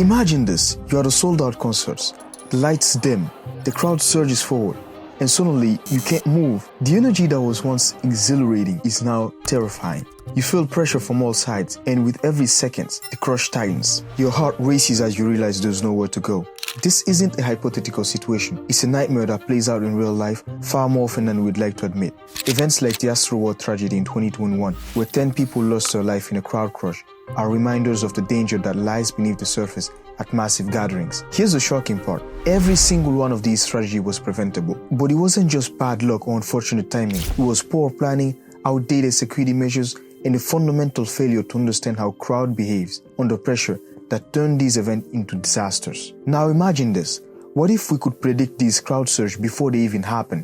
Imagine this, you are at a sold-out concert, the lights dim, the crowd surges forward, and suddenly you can't move. The energy that was once exhilarating is now terrifying. You feel pressure from all sides, and with every second, the crush tightens. Your heart races as you realize there's nowhere to go. This isn't a hypothetical situation, it's a nightmare that plays out in real life far more often than we'd like to admit. Events like the Astroworld tragedy in 2021, where 10 people lost their life in a crowd crush, are reminders of the danger that lies beneath the surface at massive gatherings. Here's the shocking part. Every single one of these tragedies was preventable. But it wasn't just bad luck or unfortunate timing. It was poor planning, outdated security measures, and a fundamental failure to understand how crowd behaves under pressure that turned these events into disasters. Now imagine this. What if we could predict these crowd surge before they even happen?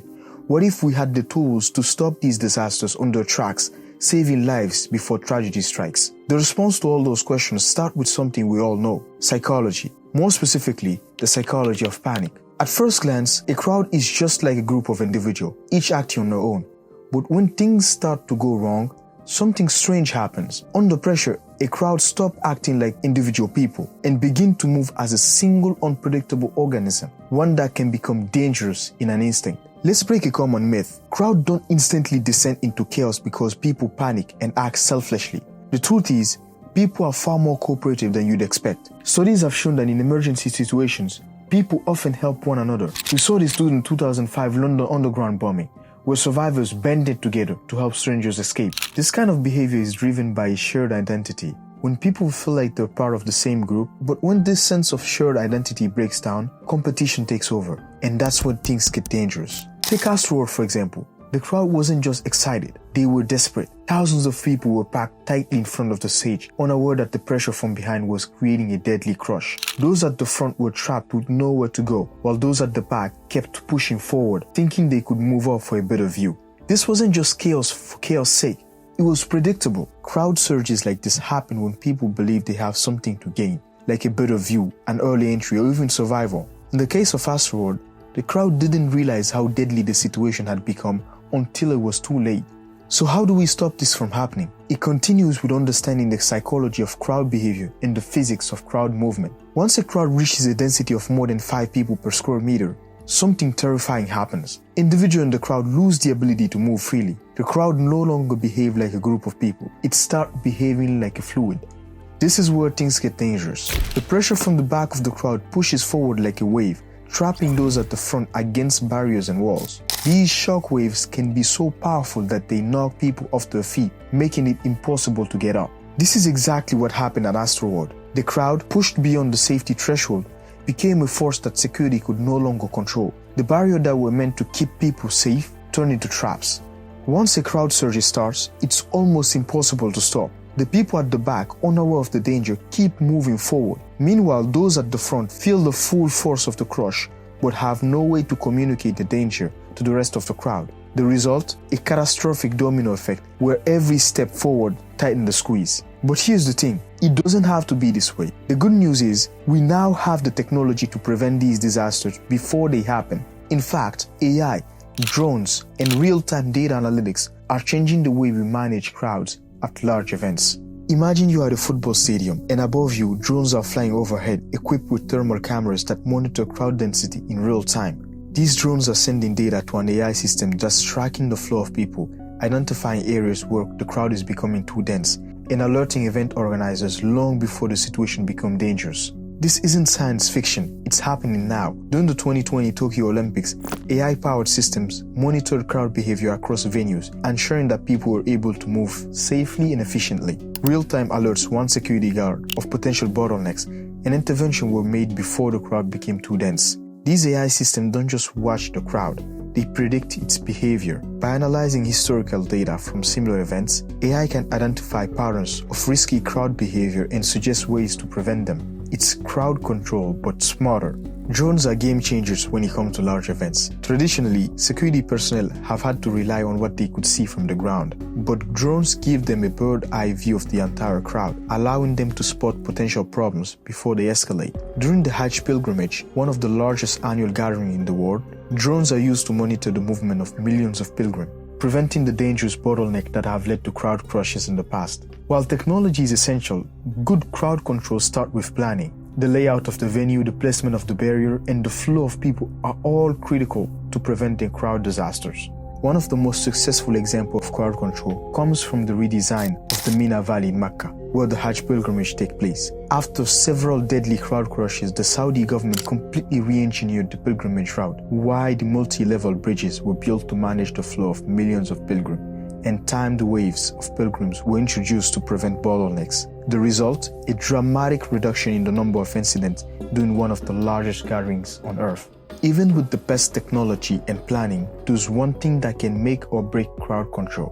What if we had the tools to stop these disasters on their tracks, saving lives before tragedy strikes? The response to all those questions start with something we all know: psychology. More specifically, the psychology of panic. At first glance, a crowd is just like a group of individuals, each acting on their own. But when things start to go wrong, something strange happens. Under pressure, a crowd stops acting like individual people and begin to move as a single unpredictable organism, one that can become dangerous in an instant. Let's break a common myth. Crowds don't instantly descend into chaos because people panic and act selfishly. The truth is, people are far more cooperative than you'd expect. Studies have shown that in emergency situations, people often help one another. We saw this during the 2005 London Underground bombing, where survivors banded together to help strangers escape. This kind of behavior is driven by a shared identity. When people feel like they're part of the same group, but when this sense of shared identity breaks down, competition takes over, and that's when things get dangerous. Take Astroworld for example. The crowd wasn't just excited, they were desperate. Thousands of people were packed tightly in front of the stage, unaware that the pressure from behind was creating a deadly crush. Those at the front were trapped with nowhere to go, while those at the back kept pushing forward, thinking they could move up for a better view. This wasn't just chaos for chaos' sake. It was predictable. Crowd surges like this happen when people believe they have something to gain, like a better view, an early entry, or even survival. In the case of Astroworld, the crowd didn't realize how deadly the situation had become until it was too late. So how do we stop this from happening? It continues with understanding the psychology of crowd behavior and the physics of crowd movement. Once a crowd reaches a density of more than 5 people per square meter, something terrifying happens. Individuals in the crowd lose the ability to move freely. The crowd no longer behave like a group of people. It starts behaving like a fluid. This is where things get dangerous. The pressure from the back of the crowd pushes forward like a wave, trapping those at the front against barriers and walls. These shock waves can be so powerful that they knock people off their feet, making it impossible to get up. This is exactly what happened at Astroworld. The crowd, pushed beyond the safety threshold, became a force that security could no longer control. The barriers that were meant to keep people safe turned into traps. Once a crowd surge starts, it's almost impossible to stop. The people at the back, unaware of the danger, keep moving forward. Meanwhile, those at the front feel the full force of the crush, but have no way to communicate the danger to the rest of the crowd. The result? A catastrophic domino effect where every step forward tightens the squeeze. But here's the thing, it doesn't have to be this way. The good news is, we now have the technology to prevent these disasters before they happen. In fact, AI, drones, and real-time data analytics are changing the way we manage crowds at large events. Imagine you are at a football stadium and above you, drones are flying overhead equipped with thermal cameras that monitor crowd density in real time. These drones are sending data to an AI system that's tracking the flow of people, identifying areas where the crowd is becoming too dense, and alerting event organizers long before the situation becomes dangerous. This isn't science fiction, it's happening now. During the 2020 Tokyo Olympics, AI-powered systems monitored crowd behavior across venues, ensuring that people were able to move safely and efficiently. Real-time alerts warned security guard of potential bottlenecks, and interventions were made before the crowd became too dense. These AI systems don't just watch the crowd, they predict its behavior. By analyzing historical data from similar events, AI can identify patterns of risky crowd behavior and suggest ways to prevent them. It's crowd control, but smarter. Drones are game changers when it comes to large events. Traditionally, security personnel have had to rely on what they could see from the ground, but drones give them a bird-eye view of the entire crowd, allowing them to spot potential problems before they escalate. During the Hajj pilgrimage, one of the largest annual gatherings in the world, drones are used to monitor the movement of millions of pilgrims, preventing the dangerous bottlenecks that have led to crowd crushes in the past. While technology is essential, good crowd control starts with planning. The layout of the venue, the placement of the barrier, and the flow of people are all critical to preventing crowd disasters. One of the most successful examples of crowd control comes from the redesign of the Mina Valley in Mecca, where the Hajj pilgrimage takes place. After several deadly crowd crushes, the Saudi government completely re-engineered the pilgrimage route. Wide multi-level bridges were built to manage the flow of millions of pilgrims, and timed waves of pilgrims were introduced to prevent bottlenecks. The result? A dramatic reduction in the number of incidents during one of the largest gatherings on earth. Even with the best technology and planning, there's one thing that can make or break crowd control: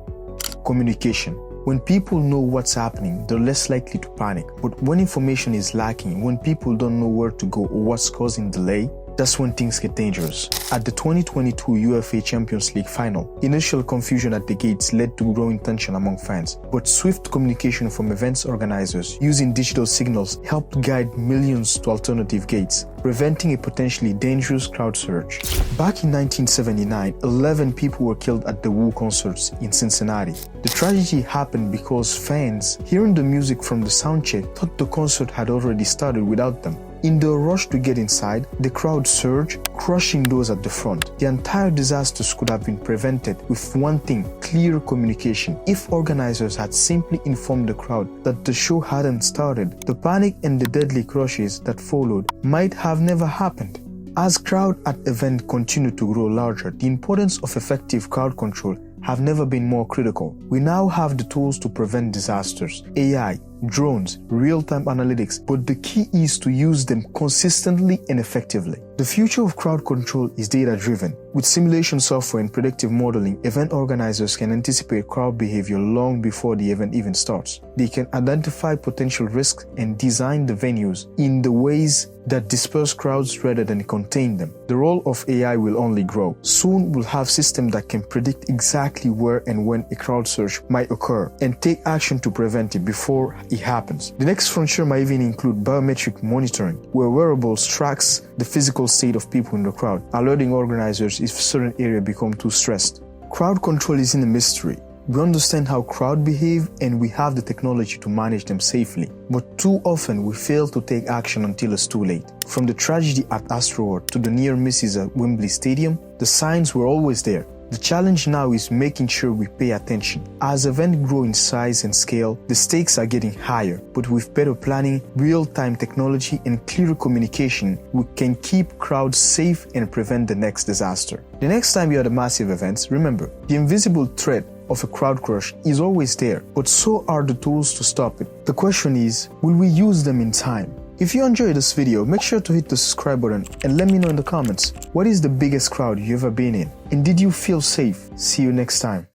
communication. When people know what's happening, they're less likely to panic. But when information is lacking, when people don't know where to go or what's causing delay, that's when things get dangerous. At the 2022 UEFA Champions League final, initial confusion at the gates led to growing tension among fans, but swift communication from events organizers using digital signals helped guide millions to alternative gates, preventing a potentially dangerous crowd surge. Back in 1979, 11 people were killed at the Who concerts in Cincinnati. The tragedy happened because fans, hearing the music from the soundcheck, thought the concert had already started without them. In the rush to get inside, the crowd surged, crushing those at the front. The entire disasters could have been prevented with one thing: clear communication. If organizers had simply informed the crowd that the show hadn't started, the panic and the deadly crushes that followed might have never happened. As crowd at events continue to grow larger, the importance of effective crowd control have never been more critical. We now have the tools to prevent disasters: AI, drones, real-time analytics, but the key is to use them consistently and effectively. The future of crowd control is data-driven. With simulation software and predictive modeling, event organizers can anticipate crowd behavior long before the event even starts. They can identify potential risks and design the venues in the ways that disperse crowds rather than contain them. The role of AI will only grow. Soon we'll have systems that can predict exactly where and when a crowd surge might occur and take action to prevent it before it happens. The next frontier might even include biometric monitoring, where wearables tracks the physical state of people in the crowd, alerting organizers if certain areas become too stressed. Crowd control isn't a mystery. We understand how crowds behave and we have the technology to manage them safely. But too often we fail to take action until it's too late. From the tragedy at Astroworld to the near misses at Wembley Stadium, the signs were always there. The challenge now is making sure we pay attention. As events grow in size and scale, the stakes are getting higher, but with better planning, real-time technology, and clearer communication, we can keep crowds safe and prevent the next disaster. The next time you're at a massive event, remember, the invisible threat of a crowd crush is always there, but so are the tools to stop it. The question is, will we use them in time? If you enjoyed this video, make sure to hit the subscribe button and let me know in the comments, what is the biggest crowd you've ever been in? And did you feel safe? See you next time.